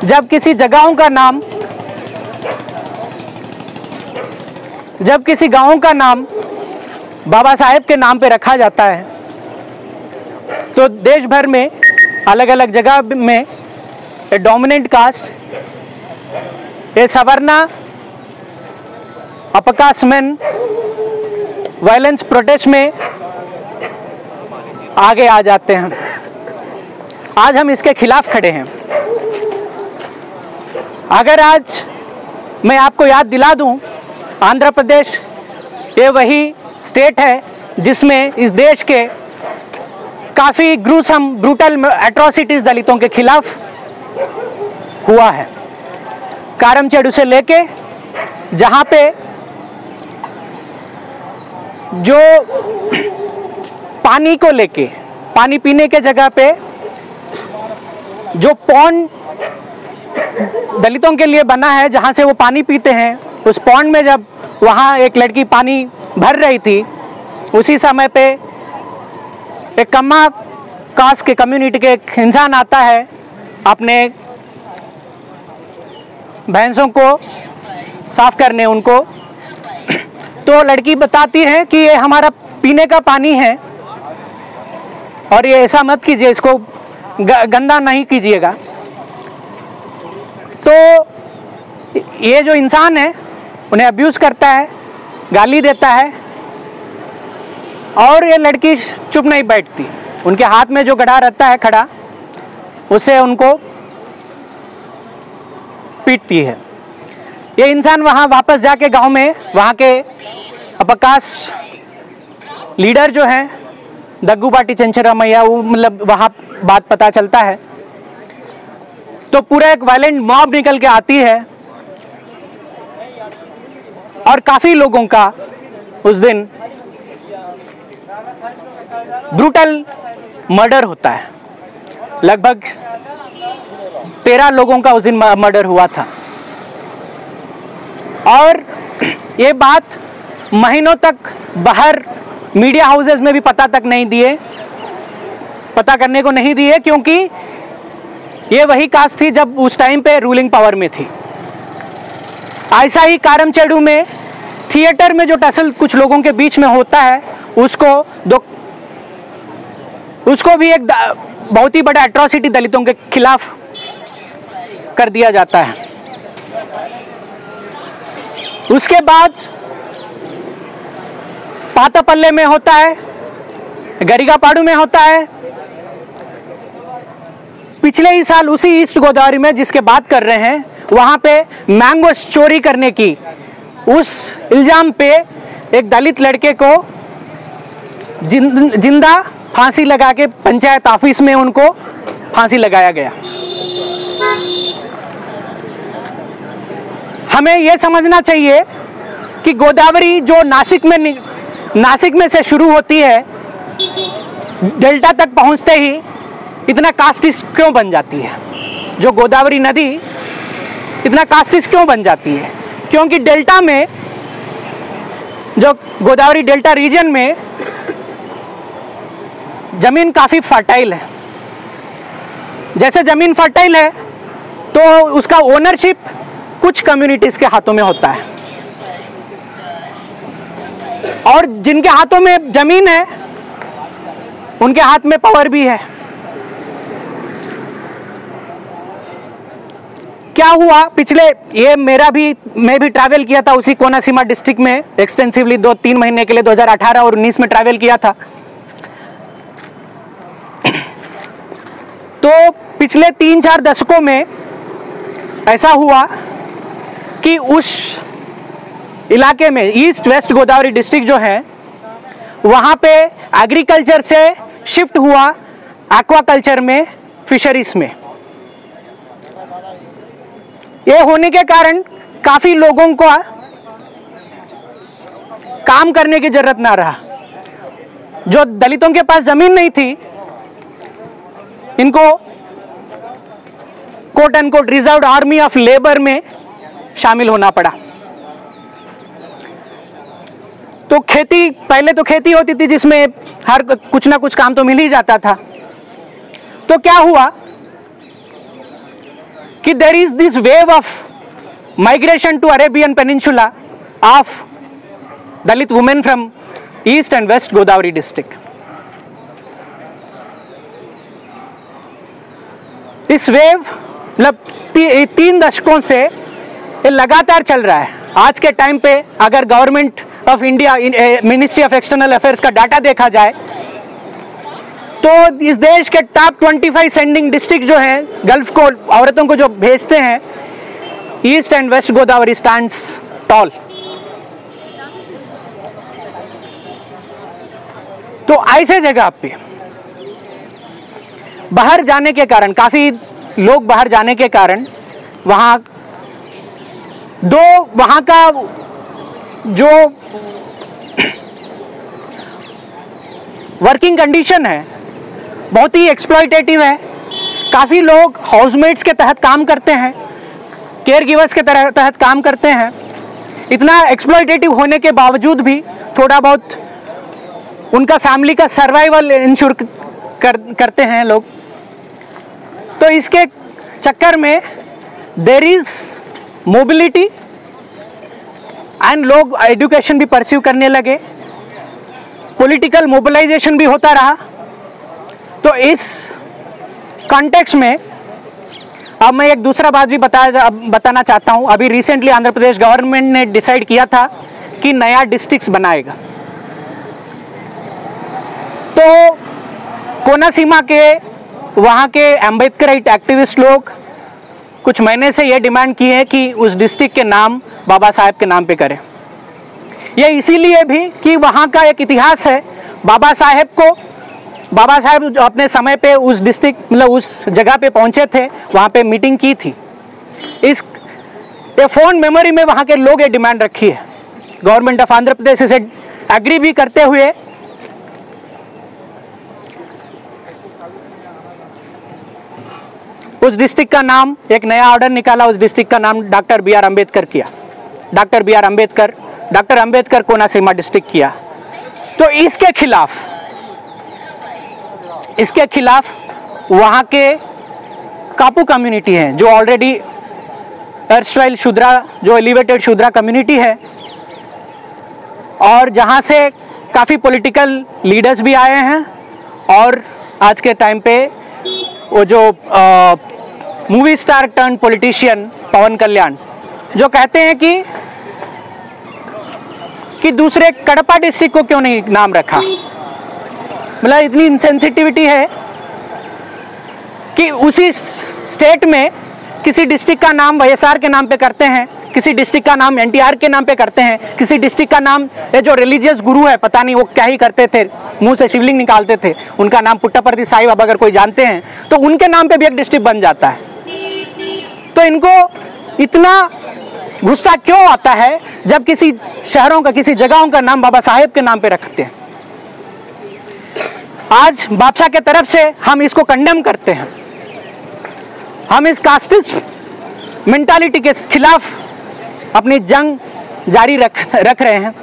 जब किसी जगहों का नाम, जब किसी गांव का नाम बाबा साहेब के नाम पे रखा जाता है तो देश भर में अलग अलग जगह में a dominant caste, a savarna, upper caste men violence protest में आगे आ जाते हैं। आज हम इसके खिलाफ खड़े हैं। अगर आज मैं आपको याद दिला दूं, आंध्र प्रदेश ये वही स्टेट है जिसमें इस देश के काफ़ी ग्रूसम ब्रूटल एट्रोसिटीज़ दलितों के खिलाफ हुआ है। कारमचेडू से लेके जहाँ पे जो पानी को लेके, पानी पीने के जगह पे जो पॉन्ड दलितों के लिए बना है जहाँ से वो पानी पीते हैं, उस पॉन्ड में जब वहाँ एक लड़की पानी भर रही थी, उसी समय पे एक कम्मा कास्ट के कम्युनिटी के एक इंसान आता है अपने भैंसों को साफ करने उनको, तो लड़की बताती है कि ये हमारा पीने का पानी है और ये ऐसा मत कीजिए, इसको गंदा नहीं कीजिएगा। तो ये जो इंसान है उन्हें अब्यूज़ करता है, गाली देता है और ये लड़की चुप नहीं बैठती। उनके हाथ में जो गड़ा रहता है खड़ा, उसे उनको पीटती है। ये इंसान वहाँ वापस जाके गांव में वहाँ के अपर कास्ट लीडर जो हैं दग्गूबाटी चंचरामैया, वो मतलब वहाँ बात पता चलता है तो पूरा एक वायलेंट मॉब निकल के आती है और काफ़ी लोगों का उस दिन ब्रूटल मर्डर होता है। लगभग 13 लोगों का उस दिन मर्डर हुआ था और ये बात महीनों तक बाहर मीडिया हाउसेस में भी पता करने को नहीं दिए, क्योंकि ये वही कास्ट थी जब उस टाइम पे रूलिंग पावर में थी। ऐसा ही कारमचेडू में थिएटर में जो टसल कुछ लोगों के बीच में होता है, उसको भी एक बहुत ही बड़ा एट्रोसिटी दलितों के खिलाफ कर दिया जाता है। उसके बाद पातापल्ले में होता है, गरिगापाड़ू में होता है। पिछले ही साल उसी ईस्ट गोदावरी में जिसके बात कर रहे हैं, वहां पे मैंगो चोरी करने की उस इल्जाम पे एक दलित लड़के को जिंदा फांसी लगा के पंचायत ऑफिस में उनको फांसी लगाया गया। हमें यह समझना चाहिए कि गोदावरी जो नासिक में से शुरू होती है, डेल्टा तक पहुंचते ही इतना कास्टिस्ट क्यों बन जाती है? जो गोदावरी नदी इतना कास्टिस्ट क्यों बन जाती है? क्योंकि डेल्टा में, जो गोदावरी डेल्टा रीजन में जमीन काफ़ी फर्टाइल है। जैसे जमीन फर्टाइल है तो उसका ओनरशिप कुछ कम्युनिटीज़ के हाथों में होता है और जिनके हाथों में जमीन है उनके हाथ में पावर भी है। क्या हुआ पिछले मैं भी ट्रैवल किया था उसी कोनासीमा डिस्ट्रिक्ट में एक्सटेंसिवली 2-3 महीने के लिए 2018 और 19 में ट्रैवल किया था। तो पिछले 3-4 दशकों में ऐसा हुआ कि उस इलाके में ईस्ट वेस्ट गोदावरी डिस्ट्रिक्ट जो है, वहाँ पे एग्रीकल्चर से शिफ्ट हुआ एक्वाकल्चर में, फिशरीज में। ये होने के कारण काफ़ी लोगों को काम करने की जरूरत ना रहा। जो दलितों के पास जमीन नहीं थी, इनको quote end quote reserved army of labour में शामिल होना पड़ा। तो पहले तो खेती होती थी जिसमें हर कुछ ना कुछ काम तो मिल ही जाता था। तो क्या हुआ कि there is this wave of migration to Arabian peninsula of Dalit women from east and west Godavari district. इस वेव मतलब 3 दशकों से ये लगातार चल रहा है। आज के टाइम पे अगर government of India ministry of external affairs का डाटा देखा जाए तो इस देश के टॉप 25 सेंडिंग डिस्ट्रिक्ट जो हैं गल्फ को औरतों को जो भेजते हैं, east and west Godavari stands tall. तो ऐसे जगह पे बाहर जाने के कारण, काफी लोग बाहर जाने के कारण वहां वहां का जो वर्किंग कंडीशन है बहुत ही एक्सप्लॉयटेटिव है। काफी लोग हाउसमेट्स के तहत काम करते हैं, केयर गिवर्स के तहत काम करते हैं। इतना एक्सप्लॉयटेटिव होने के बावजूद भी थोड़ा बहुत उनका फैमिली का सर्वाइवल इंश्योर करते हैं लोग। तो इसके चक्कर में देयर इज मोबिलिटी एंड लोग एजुकेशन भी परस्यू करने लगे, पॉलिटिकल मोबिलाइजेशन भी होता रहा। तो इस कॉन्टेक्स्ट में अब मैं एक दूसरा बात भी बताना चाहता हूं। अभी रिसेंटली आंध्र प्रदेश गवर्नमेंट ने डिसाइड किया था कि नया डिस्ट्रिक्ट बनाएगा। तो कोनासीमा के वहाँ के अम्बेडकराइट एक्टिविस्ट लोग कुछ महीने से ये डिमांड की है कि उस डिस्ट्रिक्ट के नाम बाबा साहेब के नाम पे करें। ये इसीलिए भी कि वहाँ का एक इतिहास है। बाबा साहेब जो अपने समय पे उस डिस्ट्रिक्ट मतलब उस जगह पे पहुँचे थे, वहाँ पे मीटिंग की थी। ये फोन मेमोरी में वहाँ के लोग ये डिमांड रखी है। गवर्नमेंट ऑफ आंध्र प्रदेश इसे एग्री भी करते हुए उस डिस्ट्रिक्ट का नाम, एक नया ऑर्डर निकाला, उस डिस्ट्रिक्ट का नाम डॉक्टर बी आर अम्बेडकर किया। डॉक्टर अम्बेडकर कोनासीमा डिस्ट्रिक्ट किया। तो इसके खिलाफ वहाँ के कापू कम्युनिटी हैं जो ऑलरेडी अर्स्टवाइल शूद्रा, जो एलिवेटेड शूद्रा कम्युनिटी है, और जहाँ से काफ़ी पॉलिटिकल लीडर्स भी आए हैं। और आज के टाइम पे वो जो मूवी स्टार टर्न पॉलिटिशियन पवन कल्याण जो कहते हैं कि दूसरे कड़पा डिस्ट्रिक्ट को क्यों नहीं नाम रखा। मतलब इतनी इंसेंसिटिविटी है कि उसी स्टेट में किसी डिस्ट्रिक्ट का नाम वाईएसआर के नाम पे करते हैं, किसी डिस्ट्रिक्ट का नाम एनटीआर के नाम पे करते हैं, किसी डिस्ट्रिक्ट का नाम ये जो रिलीजियस गुरु है पता नहीं वो क्या ही करते थे, मुंह से शिवलिंग निकालते थे, उनका नाम पुट्टापर्ती साईं बाबा अगर कोई जानते हैं तो उनके नाम पे भी एक डिस्ट्रिक्ट बन जाता है। तो इनको इतना गुस्सा क्यों आता है जब किसी शहरों का, किसी जगहों का नाम बाबा साहेब के नाम पे रखते हैं। आज बादशाह के तरफ से हम इसको कंडेम करते हैं। हम इस कास्टिस्ट मेंटालिटी के खिलाफ अपनी जंग जारी रख रहे हैं।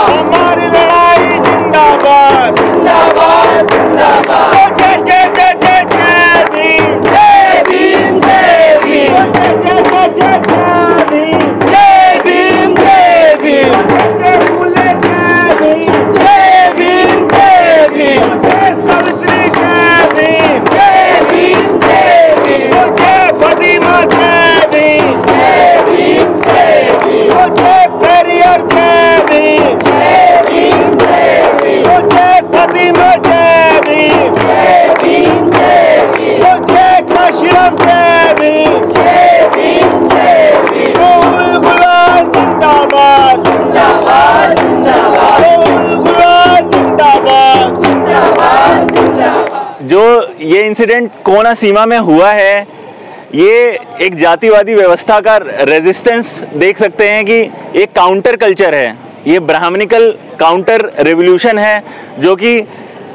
हमारी लड़ाई जिंदाबाद जिंदाबाद जिंदाबाद। जय जय जय जय ये इंसिडेंट कोना सीमा में हुआ है, ये एक जातिवादी व्यवस्था का रेजिस्टेंस देख सकते हैं कि एक काउंटर कल्चर है, ये ब्राह्मणिकल काउंटर रेवोल्यूशन है जो कि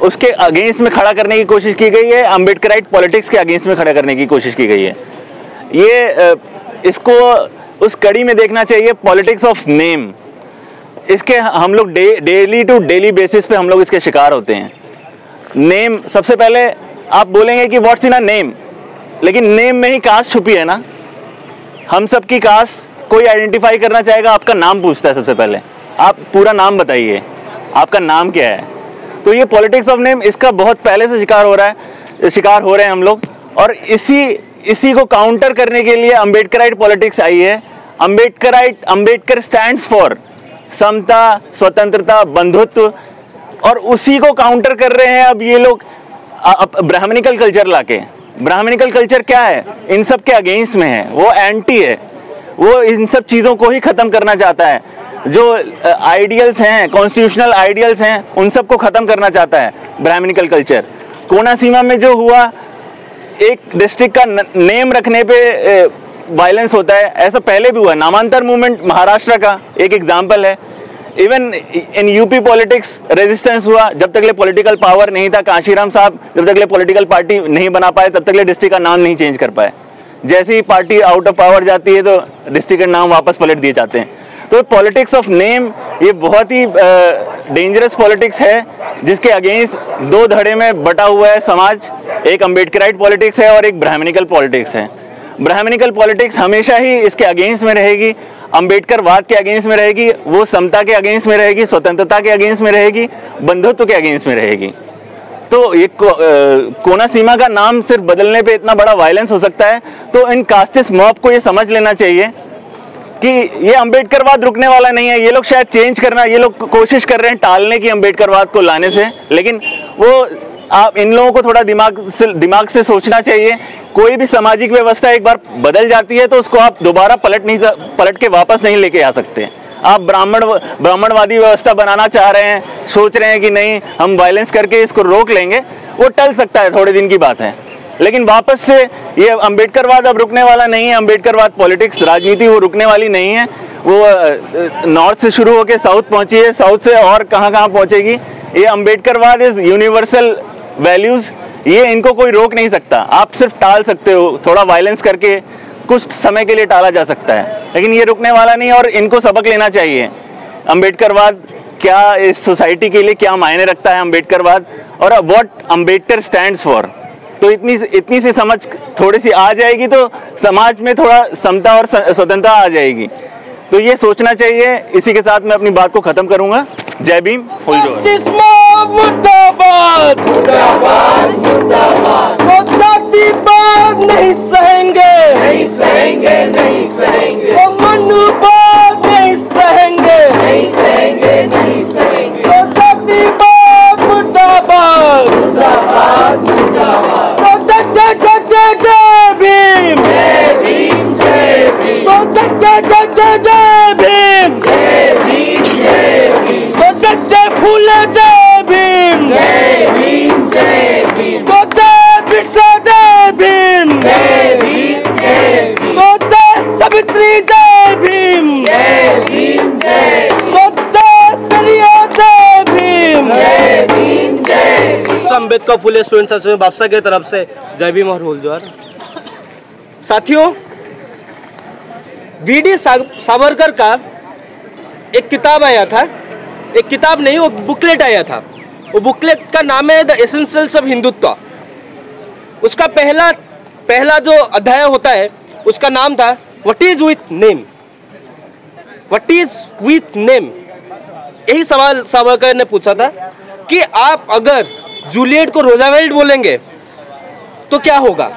उसके अगेंस्ट में खड़ा करने की कोशिश की गई है, अम्बेडकराइट पॉलिटिक्स के अगेंस्ट में खड़ा करने की कोशिश की गई है। ये इसको उस कड़ी में देखना चाहिए, पॉलिटिक्स ऑफ नेम। इसके हम लोग डेली टू डेली बेसिस पे हम लोग इसके शिकार होते हैं। नेम, सबसे पहले आप बोलेंगे कि व्हाट्स इन अ नेम, लेकिन नेम में ही कास्ट छुपी है ना। हम सब की कास्ट, कोई आइडेंटिफाई करना चाहेगा आपका नाम पूछता है सबसे पहले, आप पूरा नाम बताइए, आपका नाम क्या है। तो ये पॉलिटिक्स ऑफ नेम, इसका बहुत पहले से शिकार हो रहे हैं हम लोग। और इसी को काउंटर करने के लिए अम्बेडकराइट पॉलिटिक्स आई है। अम्बेडकर स्टैंड्स फॉर समता, स्वतंत्रता, बंधुत्व, और उसी को काउंटर कर रहे हैं अब ये लोग ब्राह्मणिकल कल्चर लाके। ब्राह्मणिकल कल्चर क्या है, इन सब के अगेंस्ट में है, वो एंटी है, वो इन सब चीज़ों को ही ख़त्म करना चाहता है। जो आइडियल्स हैं, कॉन्स्टिट्यूशनल आइडियल्स हैं, उन सब को ख़त्म करना चाहता है ब्राह्मणिकल कल्चर। कोना सीमा में जो हुआ, एक डिस्ट्रिक्ट का नेम रखने पे वायलेंस होता है, ऐसा पहले भी हुआ है। नामांतर मूवमेंट महाराष्ट्र का एक एग्जाम्पल है। Even in UP politics resistance हुआ, जब तक ले पॉलिटिकल पावर नहीं था, कांशीराम साहब जब तक ले पॉलिटिकल पार्टी नहीं बना पाए, तब तक ले डिस्ट्रिक्ट का नाम नहीं चेंज कर पाए। जैसे ही पार्टी आउट ऑफ पावर जाती है तो डिस्ट्रिक्ट का नाम वापस पलट दिए जाते हैं। तो पॉलिटिक्स ऑफ नेम ये बहुत ही डेंजरस पॉलिटिक्स है, जिसके अगेंस्ट दो धड़े में बटा हुआ है समाज। एक अम्बेडकराइट पॉलिटिक्स है और एक ब्राह्मणिकल पॉलिटिक्स है। ब्राह्मणिकल पॉलिटिक्स हमेशा ही इसके अगेंस्ट में रहेगी, अम्बेडकरवाद के अगेंस्ट में रहेगी, वो समता के अगेंस्ट में रहेगी, स्वतंत्रता के अगेंस्ट में रहेगी, बंधुत्व के अगेंस्ट में रहेगी। तो ये कोना सीमा का नाम सिर्फ बदलने पे इतना बड़ा वायलेंस हो सकता है। तो इन कास्टिस्ट मॉब को ये समझ लेना चाहिए कि ये अम्बेडकरवाद रुकने वाला नहीं है। ये लोग शायद चेंज करना, ये लोग कोशिश कर रहे हैं टालने की अम्बेडकरवाद को लाने से, लेकिन वो आप इन लोगों को थोड़ा दिमाग से सोचना चाहिए। कोई भी सामाजिक व्यवस्था एक बार बदल जाती है तो उसको आप दोबारा पलट के वापस नहीं लेके आ सकते। आप ब्राह्मणवादी व्यवस्था बनाना चाह रहे हैं, सोच रहे हैं कि नहीं हम वायलेंस करके इसको रोक लेंगे, वो टल सकता है, थोड़े दिन की बात है, लेकिन वापस से ये अम्बेडकरवाद अब रुकने वाला नहीं है। अम्बेडकरवाद पॉलिटिक्स, राजनीति वो रुकने वाली नहीं है। वो नॉर्थ से शुरू होकर साउथ पहुंची है, साउथ से और कहाँ पहुंचेगी। ये अम्बेडकरवाद इज यूनिवर्सल वैल्यूज, ये इनको कोई रोक नहीं सकता। आप सिर्फ टाल सकते हो, थोड़ा वायलेंस करके कुछ समय के लिए टाला जा सकता है, लेकिन ये रुकने वाला नहीं। और इनको सबक लेना चाहिए, अम्बेडकरवाद क्या इस सोसाइटी के लिए क्या मायने रखता है अम्बेडकरवाद, और व्हाट अम्बेडकर स्टैंड्स फॉर। तो इतनी सी समझ थोड़ी सी आ जाएगी तो समाज में थोड़ा समता और स्वतंत्रता आ जाएगी। तो ये सोचना चाहिए। इसी के साथ मैं अपनी बात को खत्म करूंगा। जय भीम, फुल जोर। मुर्दाबाद मुर्दाबाद मुर्दाबाद, वो जातिवाद नहीं सहेंगे, नहीं सहेंगे, नहीं सहेंगे, वो मनुवाद नहीं सहेंगे, नहीं सहेंगे, नहीं सहेंगे, वो जातिवाद मुर्दाबाद मुर्दाबाद मुर्दाबाद, वो जय भीम, जय भीम, जय भीम, वो जय भीम, जय भीम, जय भीम, वो जय फूले जय भीम, जय भीम, जय भीम, वो जय बिरसा जय भीम, जय भीम, जय भीम, वो जय सावित्री जय भीम, जय भीम, जय भीम, वो जय पेरियार जय भीम, जय भीम, जय भीम। अम्बेडकर फुले स्टूडेंट एसोसिएशन बापसा की तरफ से जय भीम और फुल जोर। साथियों, वीडी सावरकर का एक किताब आया था, एक किताब नहीं, वो बुकलेट आया था। वो बुकलेट का नाम है द एसेंशियल्स ऑफ हिंदुत्व। उसका पहला जो अध्याय होता है उसका नाम था what is with name, what is with name. यही सवाल सावरकर ने पूछा था कि आप अगर जूलियट को रोजावेल्ट बोलेंगे तो क्या होगा,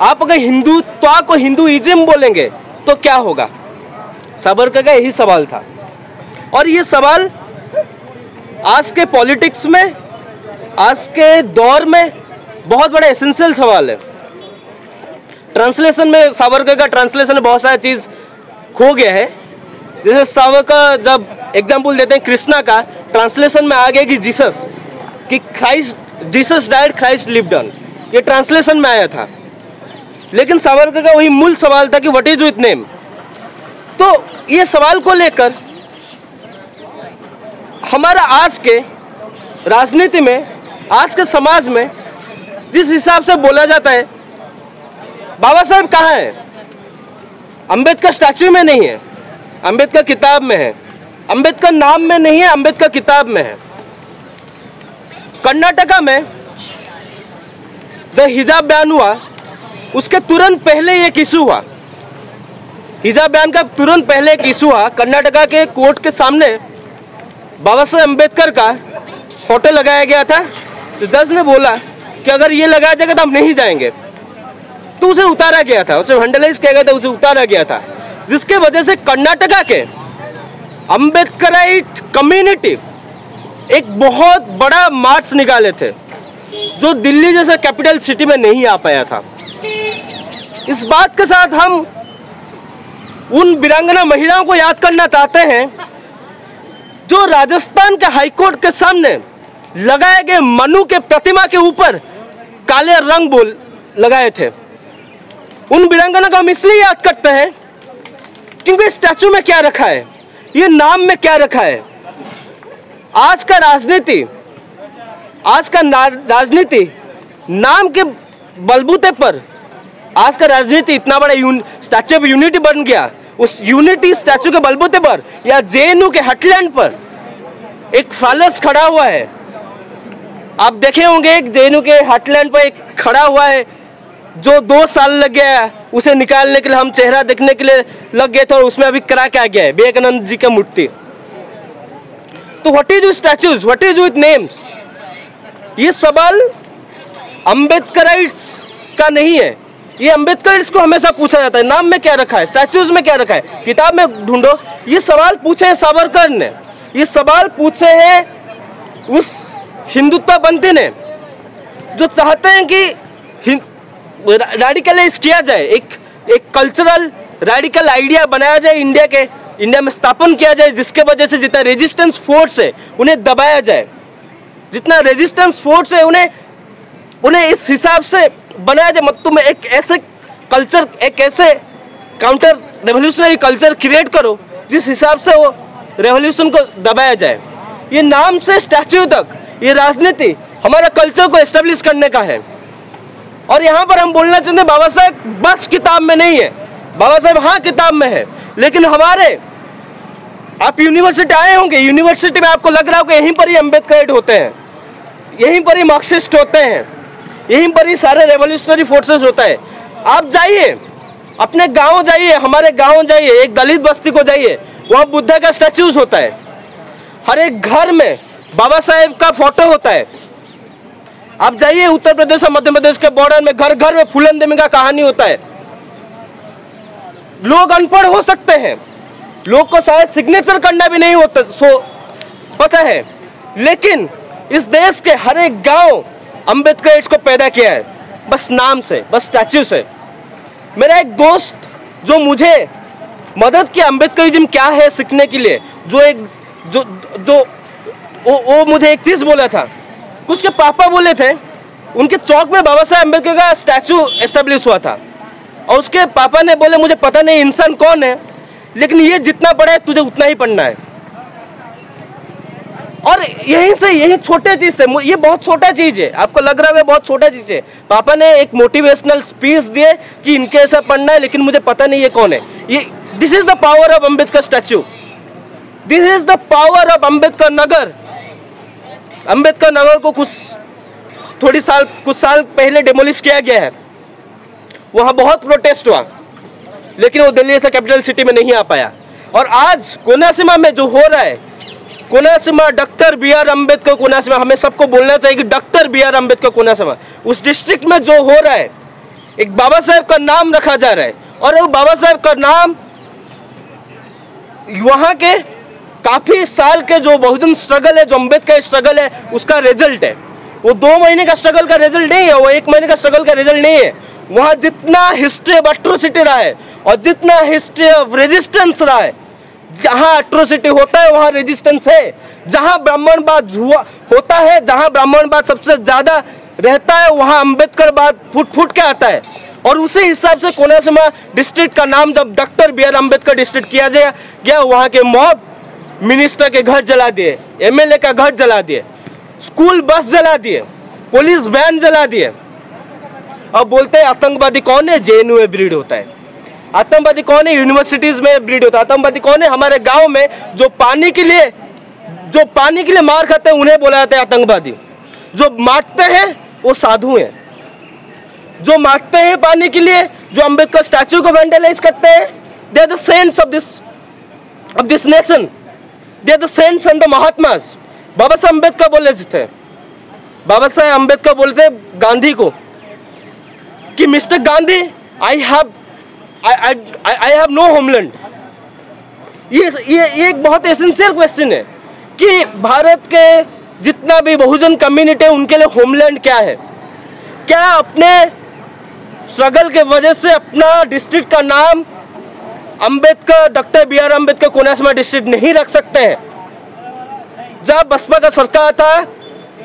आप अगर हिंदुत्व को हिंदुइज्म बोलेंगे तो क्या होगा। सावरकर का यही सवाल था, और ये सवाल आज के पॉलिटिक्स में, आज के दौर में बहुत बड़ा एसेंशियल सवाल है। ट्रांसलेशन में सावरकर का ट्रांसलेशन में बहुत सारी चीज़ खो गया है। जैसे सावरकर जब एग्जाम्पल देते हैं कृष्णा का, ट्रांसलेशन में आ गया कि Jesus died, Christ lived on. ये ट्रांसलेशन में आया था, लेकिन सावरकर का वही मूल सवाल था कि व्हाट इज विथ नेम। तो ये सवाल को लेकर हमारा आज के राजनीति में, आज के समाज में जिस हिसाब से बोला जाता है, बाबा साहब कहाँ है? अंबेडकर स्टैच्यू में नहीं है, अंबेडकर किताब में है। अंबेडकर नाम में नहीं है, अंबेडकर किताब में है। कर्नाटका में जब हिजाब बैन हुआ, उसके तुरंत पहले एक इशू हुआ। हिजाब बैन का तुरंत पहले एक इशू हुआ। कर्नाटका के कोर्ट के सामने बाबा साहब अम्बेडकर का फोटो लगाया गया था। तो जज ने बोला कि अगर ये लगाया जाएगा तो हम नहीं जाएंगे, तो उसे उतारा गया था, उसे वैंडलाइज किया गया था, उसे उतारा गया था, जिसके वजह से कर्नाटका के अम्बेडकराइट कम्युनिटी एक बहुत बड़ा मार्च निकाले थे, जो दिल्ली जैसा कैपिटल सिटी में नहीं आ पाया था। इस बात के साथ हम उन वीरांगना महिलाओं को याद करना चाहते हैं जो राजस्थान के हाईकोर्ट के सामने लगाए गए मनु के प्रतिमा के ऊपर काले रंग लगाए थे। उन वीरांगना को हम इसलिए याद करते हैं क्योंकि स्टैचू में क्या रखा है, ये नाम में क्या रखा है। आज का राजनीति नाम के बलबूते पर, आज का राजनीति इतना बड़ा स्टैचू ऑफ यूनिटी बन गया। उस यूनिटी स्टैचू के बलबूते पर या जेएनयू के हटलैंड पर एक फालस खड़ा हुआ है। आप देखे होंगे एक जेएनयू के हटलैंड पर एक खड़ा हुआ है जो 2 साल लग गया उसे निकालने के लिए, हम चेहरा देखने के लिए लग गए थे, और उसमें अभी करा क्या गया है, विवेकानंद जी का मूर्ति। तो what is with statues, what is with names? ये सवाल अम्बेडकराइट्स का नहीं है, ये अम्बेडकराइट्स को हमेशा पूछा जाता है। नाम में क्या रखा है, स्टैचूज में क्या रखा है, किताब में ढूंढो। ये सवाल पूछे हैं सावरकर ने, ये सवाल पूछे हैं उस हिंदुत्वपंथी ने जो चाहते हैं कि रेडिकलाइज किया जाए, एक कल्चरल रेडिकल आइडिया बनाया जाए, इंडिया में स्थापन किया जाए, जिसके वजह से जितना रेजिस्टेंस फोर्स है उन्हें दबाया जाए, जितना रेजिस्टेंस फोर्स है उन्हें इस हिसाब से बनाया जाए। मतलब में एक ऐसे कल्चर, एक ऐसे काउंटर रेवोल्यूशनरी कल्चर क्रिएट करो जिस हिसाब से वो रेवोल्यूशन को दबाया जाए। ये नाम से स्टैच्यू तक ये राजनीति हमारा कल्चर को एस्टेब्लिश करने का है। और यहाँ पर हम बोलना चाहते हैं बाबा साहब बस किताब में नहीं है, बाबा साहब हाँ किताब में है, लेकिन हमारे, आप यूनिवर्सिटी आए होंगे, यूनिवर्सिटी में आपको लग रहा होगा यहीं पर ही अम्बेडकराइट होते हैं, यहीं पर ही मार्क्सिस्ट होते हैं, यहीं पर ही सारे रेवोल्यूशनरी फोर्सेस होता है। आप जाइए, अपने गांव जाइए, हमारे गांव जाइए, एक दलित बस्ती को जाइए, वहाँ बुद्धा का स्टैच्यूज होता है, हर एक घर में बाबा साहेब का फोटो होता है। आप जाइए उत्तर प्रदेश और मध्य प्रदेश के बॉर्डर में घर घर में फूलन देवी का कहानी होता है। लोग अनपढ़ हो सकते हैं, लोग को शायद सिग्नेचर करना भी नहीं होता पता है, लेकिन इस देश के हर एक गांव अम्बेडकराइट्स को पैदा किया है, बस नाम से, बस स्टैच्यू से। मेरा एक दोस्त जो मुझे मदद किया अम्बेडकरिज्म क्या है सीखने के लिए, वो मुझे एक चीज बोला था, उसके पापा बोले थे उनके चौक में बाबा साहेब अम्बेडकर का स्टैचू एस्टेब्लिश हुआ था, और उसके पापा ने बोले मुझे पता नहीं इंसान कौन है, लेकिन ये जितना बड़ा है तुझे उतना ही पढ़ना है। और यही छोटे चीज से, ये बहुत छोटा चीज है, आपको लग रहा है बहुत छोटा चीज है, पापा ने एक मोटिवेशनल स्पीच दिए कि इनके ऐसा पढ़ना है, लेकिन मुझे पता नहीं ये कौन है। ये this is the power of Ambedkar statue, this is the power of Ambedkar Nagar. Ambedkar Nagar को कुछ साल पहले डेमोलिश किया गया है, वहां बहुत प्रोटेस्ट हुआ, लेकिन वो दिल्ली जैसा कैपिटल सिटी में नहीं आ पाया। और आज कोनासीमा में जो हो रहा है, Konaseema, doctor B R Ambedkar Konaseema, हमें सबको बोलना चाहिए कि doctor B R Ambedkar Konaseema, उस डिस्ट्रिक्ट में जो हो रहा है, एक बाबा साहेब का नाम रखा जा रहा है, और वो बाबा साहेब का नाम वहां के काफी साल के जो बहुजन स्ट्रगल है, जो अम्बेडकर स्ट्रगल है, उसका रिजल्ट है। वो 2 महीने का स्ट्रगल का रिजल्ट नहीं है, वो 1 महीने का स्ट्रगल का रिजल्ट नहीं है। वहां जितना हिस्ट्री ऑफ एट्रोसिटी रहा है और जितना हिस्ट्री ऑफ रेजिस्टेंस रहा है, जहां एट्रोसिटी होता है वहां रेजिस्टेंस है, जहां ब्राह्मणवाद होता है, जहां ब्राह्मणवाद सबसे ज्यादा रहता है वहाँ अंबेडकर बात फुट फुट के आता है। और उसी हिसाब से कोनरासीमा डिस्ट्रिक्ट का नाम जब doctor B R Ambedkar district किया गया, वहाँ के मॉब मिनिस्टर के घर जला दिए, एमएलए का घर जला दिए, स्कूल बस जला दिए, पुलिस वैन जला दिए। अब बोलते हैं आतंकवादी कौन है? जेएनयू में ब्रीड होता है। आतंकवादी कौन है? यूनिवर्सिटीज में ब्रीड होता है। आतंकवादी कौन है? हमारे गांव में जो पानी के लिए मार खाते हैं उन्हें बोला जाता है आतंकवादी। जो मारते हैं वो साधु हैं। जो मारते हैं पानी के लिए, जो अंबेडकर स्टैचू को वैंडलाइज करते हैं, they are the saints of this nation, they are the saints and the mahatmas. Baba Saheb Ambedkar बोले थे, बाबा साहब अम्बेडकर बोलते गांधी को कि mister Gandhi, I have no homeland. ये एक बहुत एसेंशियल क्वेश्चन है कि भारत के जितना भी बहुजन कम्युनिटी है उनके लिए होमलैंड क्या है? क्या अपने स्ट्रगल के वजह से अपना डिस्ट्रिक्ट का नाम Ambedkar, doctor B R Ambedkar Konaseema district नहीं रख सकते हैं? जब बसपा का सरकार था,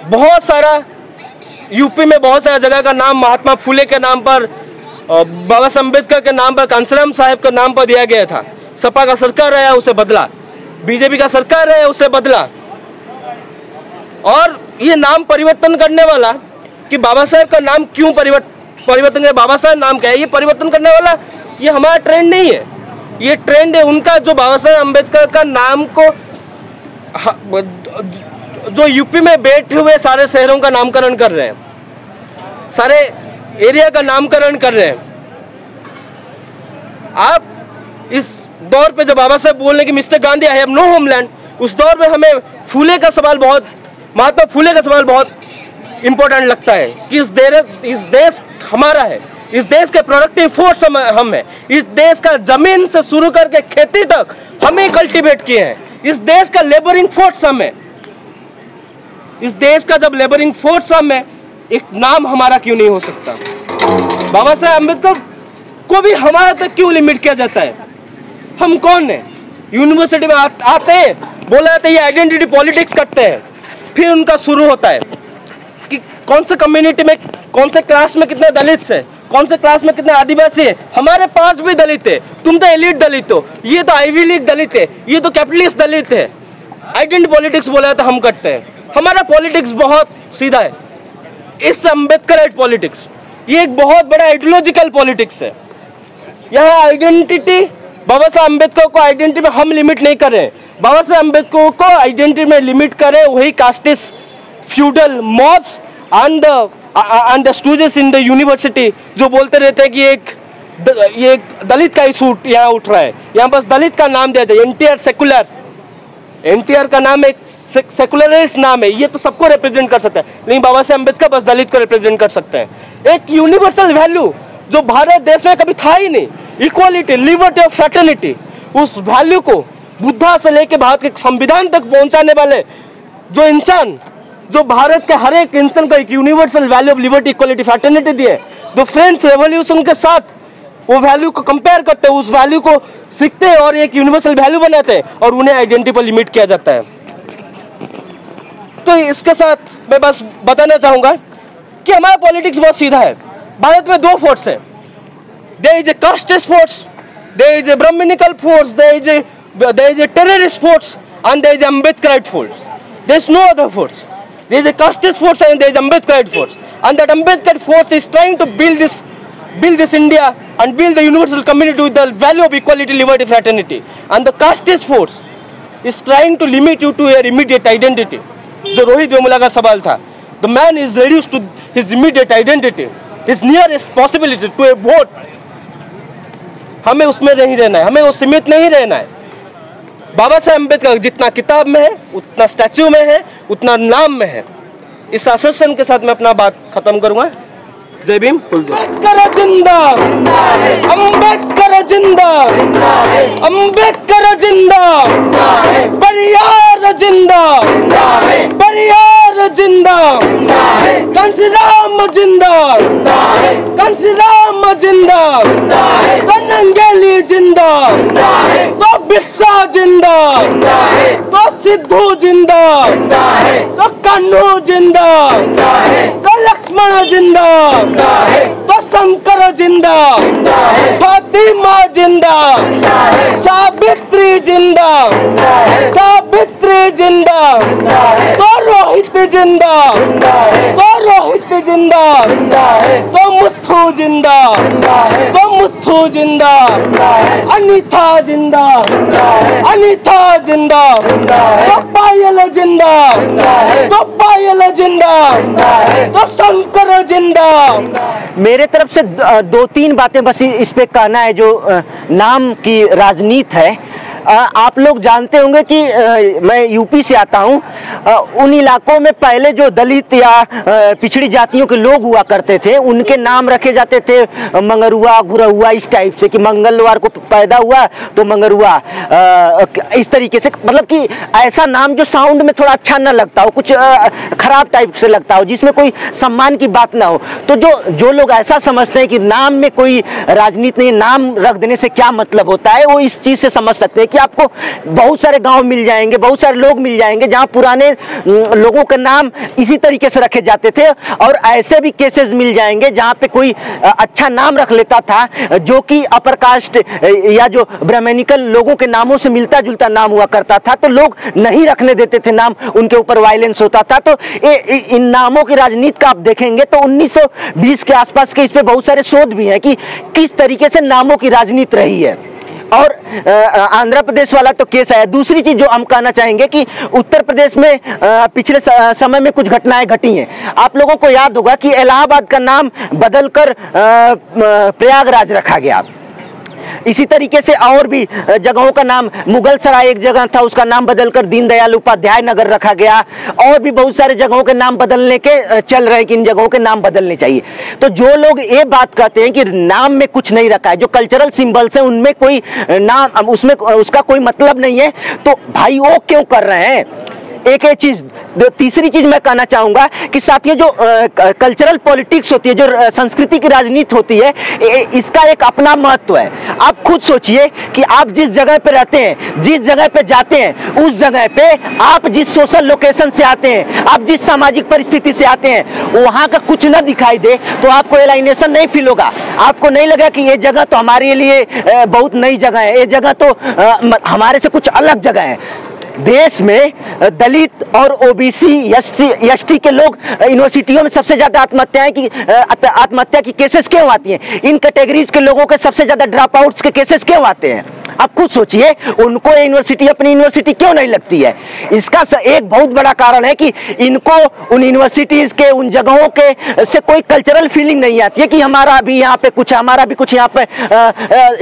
बहुत सारा यूपी में बहुत सारा जगह का नाम महात्मा फुले के नाम पर, बाबा साहब अम्बेडकर के नाम पर, कांसीराम साहब के नाम पर दिया गया था। सपा का सरकार रहा, उसे बदला। बीजेपी का सरकार रहा, उसे बदला। और ये नाम परिवर्तन करने वाला कि बाबा साहब का नाम क्यों परिवर्तन है, बाबा साहब नाम क्या है, ये परिवर्तन करने वाला ये हमारा ट्रेंड नहीं है। ये ट्रेंड है उनका, जो बाबा साहब अम्बेडकर का नाम को जो यूपी में बैठे हुए सारे शहरों का नामकरण कर रहे हैं, सारे एरिया का नामकरण कर रहे हैं। आप इस दौर पे जब बाबा साहब बोल रहे कि mister Gandhi I have no homeland, उस दौर में हमें फूले का सवाल बहुत, महात्मा फूले का सवाल बहुत इंपॉर्टेंट लगता है कि इस देश हमारा है, इस देश के प्रोडक्टिव फोर्स हम है, इस देश का जमीन से शुरू करके खेती तक हमें कल्टीवेट किए हैं, इस देश का लेबरिंग फोर्स हम है। इस देश का जब लेबरिंग फोर्स हम है, एक नाम हमारा क्यों नहीं हो सकता? बाबा साहब अम्बेडकर को भी हमारा तक क्यों लिमिट किया जाता है? हम कौन है? यूनिवर्सिटी में आते हैं, बोला जाता है ये आइडेंटिटी पॉलिटिक्स करते हैं। फिर उनका शुरू होता है कि कौन से कम्युनिटी में, कौन से क्लास में कितने दलित है, कौन से क्लास में कितने आदिवासी है। हमारे पास भी दलित है, तुम तो एलिट दलित हो, ये तो आईवी लीग दलित है, ये तो कैपिटलिस्ट दलित है। आइडेंटिटी पॉलिटिक्स बोला जाता है, हम करते हैं। हमारा पॉलिटिक्स बहुत सीधा है, इस अम्बेडकराइट पॉलिटिक्स, ये एक बहुत बड़ा आइडियोलॉजिकल पॉलिटिक्स है। यहाँ आइडेंटिटी, बाबा साहब अम्बेडकर को आइडेंटिटी में हम लिमिट नहीं कर रहे हैं। बाबा साहब अम्बेडकर को आइडेंटिटी में लिमिट करे वही casteist feudal mobs and the students in the university, जो बोलते रहते हैं कि ये दलित का इशू यहाँ उठ रहा है, यहाँ बस दलित का नाम दिया जाए। एनटीआर सेकुलर, एनटीआर का नाम एक सेकुलरिस्ट नाम है, ये तो सबको रिप्रेजेंट कर सकता है, लेकिन बाबा साहब अम्बेडकर बस दलित को रिप्रेजेंट कर सकते हैं। एक यूनिवर्सल वैल्यू जो भारत देश में कभी था ही नहीं, इक्वालिटी, लिबर्टी और फ्रेटर्निटी, उस वैल्यू को बुद्धा से लेके भारत के संविधान तक पहुंचाने वाले जो इंसान, जो भारत के हर एक इंसान को एक universal value of liberty, equality, fraternity दिए, जो फ्रेंच रेवोल्यूशन के साथ वो वैल्यू को कंपेयर करते हैं, उस वैल्यू को सीखते हैं और एक यूनिवर्सल वैल्यू बनाते हैं और उन्हें आइडेंटिटी पर लिमिट किया जाता है। तो इसके साथ मैं बस बताना चाहूंगा कि हमारा पॉलिटिक्स बहुत सीधा है। भारत में दो फोर्स है, there is a casteist force, there is a Brahminical force, there is a terrorist force and there is Ambedkarite force. There is no other force. There is a casteist force and there is Ambedkarite force, and that Ambedkarite force is trying to build this India and build the universal community with the value of equality, liberty, fraternity. And the casteist force is trying to limit you to your immediate identity. जो रोहित वेमुला का सवाल था, the man is reduced to his immediate identity, his nearest possibility to a vote. हमें उसमें नहीं रहना है, हमें वो सीमित नहीं रहना है। बाबा साहब अम्बेडकर जितना किताब में है, उतना स्टैच्यू में है, उतना नाम में है। इस आश्वासन के साथ मैं अपना बात खत्म करूंगा। जय भीम, अम्बेडकर जिंदा, अम्बेडकर जिंदा, अम्बेडकर जिंदा, परियार परियार जिंदा, परियार जिंदा, कंसराम जिंदा, कंसराम जिंदा, तो नंगेली जिंदा, तो बिरसा जिंदा, तो सिद्धू जिंदा, तो कन्नू जिंदा, तो लक्ष्मण जिंदा, तो शंकर जिंदा, फातिमा जिंदा, सावित्री जिंदा, सावित्री जिंदा, तो रोहित जिंदा, तो रोहित जिंदा, तो मुथु जिंदा, तो मुथु जिंदा, अनीता जिंदा, अनीता जिंदा, तो पायल जिंदा, तो पायल जिंदा, तो शंकर जिंदा। मेरे तरफ से दो तीन बातें बस इस पे कहना है। जो नाम की राजनीति है, आप लोग जानते होंगे कि मैं यूपी से आता हूं। उन इलाकों में पहले जो दलित या पिछड़ी जातियों के लोग हुआ करते थे, उनके नाम रखे जाते थे मंगरुआ, गुरहुआ, इस टाइप से कि मंगलवार को पैदा हुआ तो मंगरुआ, इस तरीके से। मतलब कि ऐसा नाम जो साउंड में थोड़ा अच्छा ना लगता हो, कुछ खराब टाइप से लगता हो, जिसमें कोई सम्मान की बात ना हो। तो जो लोग ऐसा समझते हैं कि नाम में कोई राजनीति नहीं, नाम रख देने से क्या मतलब होता है, वो इस चीज़ से समझ सकते हैं कि आपको बहुत सारे गांव मिल जाएंगे, बहुत सारे लोग मिल जाएंगे जहां पुराने लोगों के नाम इसी तरीके से रखे जाते थे, और ऐसे भी केसेस मिल जाएंगे जहां पे कोई अच्छा नाम रख लेता था जो कि अपर कास्ट या जो ब्राह्मणिकल लोगों के नामों से मिलता जुलता नाम हुआ करता था, तो लोग नहीं रखने देते थे नाम, उनके ऊपर वायलेंस होता था। तो इन नामों की राजनीति का आप देखेंगे तो 1920 के आसपास के इस पे बहुत सारे शोध भी हैं कि किस तरीके से नामों की राजनीति रही है। और आंध्र प्रदेश वाला तो केस है। दूसरी चीज जो हम कहना चाहेंगे कि उत्तर प्रदेश में पिछले समय में कुछ घटनाएं घटी हैं। आप लोगों को याद होगा कि इलाहाबाद का नाम बदलकर प्रयागराज रखा गया। इसी तरीके से और भी जगहों का नाम, मुगल सराय एक जगह था, उसका नाम बदलकर दीनदयाल उपाध्याय नगर रखा गया। और भी बहुत सारे जगहों के नाम बदलने के चल रहे हैं कि इन जगहों के नाम बदलने चाहिए। तो जो लोग ये बात कहते हैं कि नाम में कुछ नहीं रखा है, जो कल्चरल सिंबल्स हैं उनमें कोई नाम, उसमें उसका कोई मतलब नहीं है, तो भाई वो क्यों कर रहे हैं? एक चीज। तीसरी चीज मैं कहना चाहूंगा कि साथियों, जो कल्चरल पॉलिटिक्स होती है, जो संस्कृति की राजनीति होती है, इसका एक अपना महत्व है। आप खुद सोचिए कि आप जिस जगह पे रहते हैं, जिस जगह पे जाते हैं, उस जगह पे आप जिस सोशल लोकेशन से आते हैं, आप जिस सामाजिक परिस्थिति से आते हैं, वहां का कुछ ना दिखाई दे तो आपको एलाइनेशन नहीं फील होगा। आपको नहीं लगा कि ये जगह तो हमारे लिए बहुत नई जगह है, ये जगह तो हमारे से कुछ अलग जगह है। देश में दलित और ओबीसी एसटी के लोग यूनिवर्सिटियों में सबसे ज्यादा आत्महत्या की केसेस क्यों आती हैं? इन कैटेगरीज के लोगों के सबसे ज्यादा ड्रॉप आउट्स के केसेस क्यों आते हैं? आप खुद सोचिए, उनको यूनिवर्सिटी अपनी यूनिवर्सिटी क्यों नहीं लगती है? इसका एक बहुत बड़ा कारण है कि इनको उन यूनिवर्सिटीज के, उन जगहों के से कोई कल्चरल फीलिंग नहीं आती है कि हमारा भी यहाँ पे कुछ, हमारा भी कुछ यहाँ पे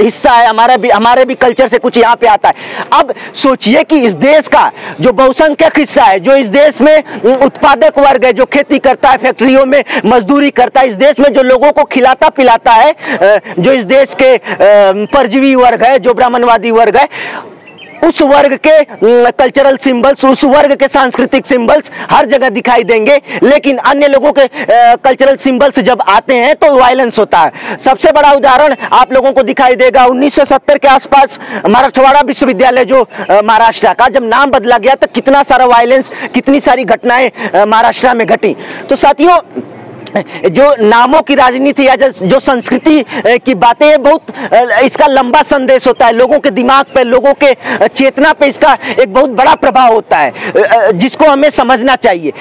हिस्सा है, हमारे भी कल्चर से कुछ यहाँ पे आता है। अब सोचिए कि इस देश का जो बहुसंख्यक हिस्सा है, जो इस देश में उत्पादक वर्ग है, जो खेती करता है, फैक्ट्रियों में मजदूरी करता है, इस देश में जो लोगों को खिलाता पिलाता है, जो इस देश के परजीवी वर्ग है, जो ब्राह्मणवादी वर्ग है, उस वर्ग के कल्चरल सिंबल्स, उस वर्ग के सांस्कृतिक सिंबल्स हर जगह दिखाई देंगे। लेकिन अन्य लोगों के कल्चरल सिंबल्स जब आते हैं तो वायलेंस होता है। सबसे बड़ा उदाहरण आप लोगों को दिखाई देगा 1970 के आसपास मराठवाड़ा विश्वविद्यालय जो महाराष्ट्र का, जब नाम बदला गया तो कितना सारा वायलेंस, कितनी सारी घटनाएं महाराष्ट्र में घटी। तो साथियों, जो नामों की राजनीति या जो संस्कृति की बातें हैं, बहुत इसका लंबा संदेश होता है। लोगों के दिमाग पे, लोगों के चेतना पे इसका एक बहुत बड़ा प्रभाव होता है, जिसको हमें समझना चाहिए।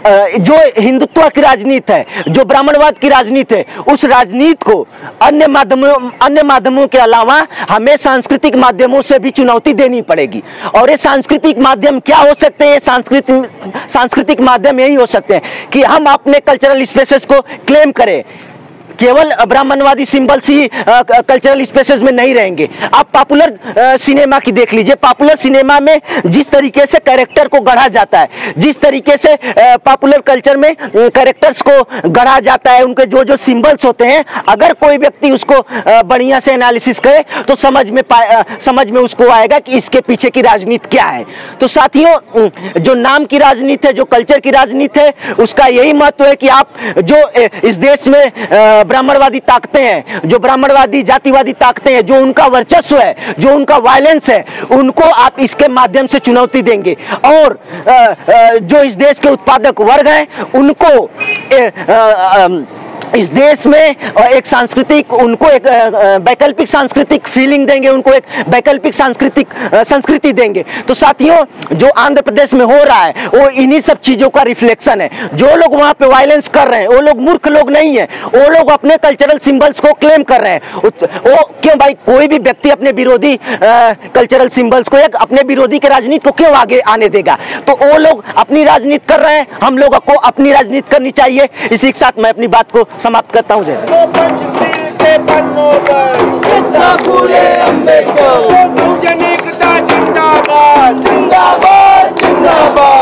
जो हिंदुत्व की राजनीति है, जो ब्राह्मणवाद की राजनीति है, उस राजनीति को अन्य माध्यमों के अलावा हमें सांस्कृतिक माध्यमों से भी चुनौती देनी पड़ेगी। और ये सांस्कृतिक माध्यम क्या हो सकते हैं? सांस्कृतिक माध्यम यही हो सकते हैं कि हम अपने कल्चरल स्पेसेस को क्लेम करें, केवल ब्राह्मणवादी सिंबल्स ही कल्चरल स्पेसेस में नहीं रहेंगे। आप पॉपुलर सिनेमा की देख लीजिए, पॉपुलर सिनेमा में जिस तरीके से कैरेक्टर को गढ़ा जाता है, जिस तरीके से पॉपुलर कल्चर में कैरेक्टर्स को गढ़ा जाता है, उनके जो जो सिंबल्स होते हैं, अगर कोई व्यक्ति उसको बढ़िया से एनालिसिस करे तो समझ में उसको आएगा कि इसके पीछे की राजनीति क्या है। तो साथियों, जो नाम की राजनीति है, जो कल्चर की राजनीति है, उसका यही महत्व है कि आप जो इस देश में ब्राह्मणवादी ताकतें हैं, जो ब्राह्मणवादी जातिवादी ताकतें हैं, जो उनका वर्चस्व है, जो उनका वायलेंस है, उनको आप इसके माध्यम से चुनौती देंगे। और जो इस देश के उत्पादक वर्ग हैं, उनको इस देश में एक सांस्कृतिक, उनको एक वैकल्पिक सांस्कृतिक फीलिंग देंगे, उनको एक वैकल्पिक सांस्कृतिक संस्कृति देंगे। तो साथियों, जो आंध्र प्रदेश में हो रहा है वो इन्हीं सब चीजों का रिफ्लेक्शन है। जो लोग वहां पे वायलेंस कर रहे हैं वो लोग मूर्ख लोग नहीं है, वो लोग अपने कल्चरल सिंबल्स को क्लेम कर रहे हैं। वो क्यों भाई, कोई भी व्यक्ति अपने विरोधी कल्चरल सिंबल्स को, अपने विरोधी के राजनीति को क्यों आगे आने देगा? तो वो लोग अपनी राजनीति कर रहे हैं, हम लोगों को अपनी राजनीति करनी चाहिए। इसी के साथ मैं अपनी बात को समाप्त करता हूं। पंचशील के पन्नों पर फूले अम्बेडकर, बहुजन एकता जिंदाबाद जिंदाबाद जिंदाबाद।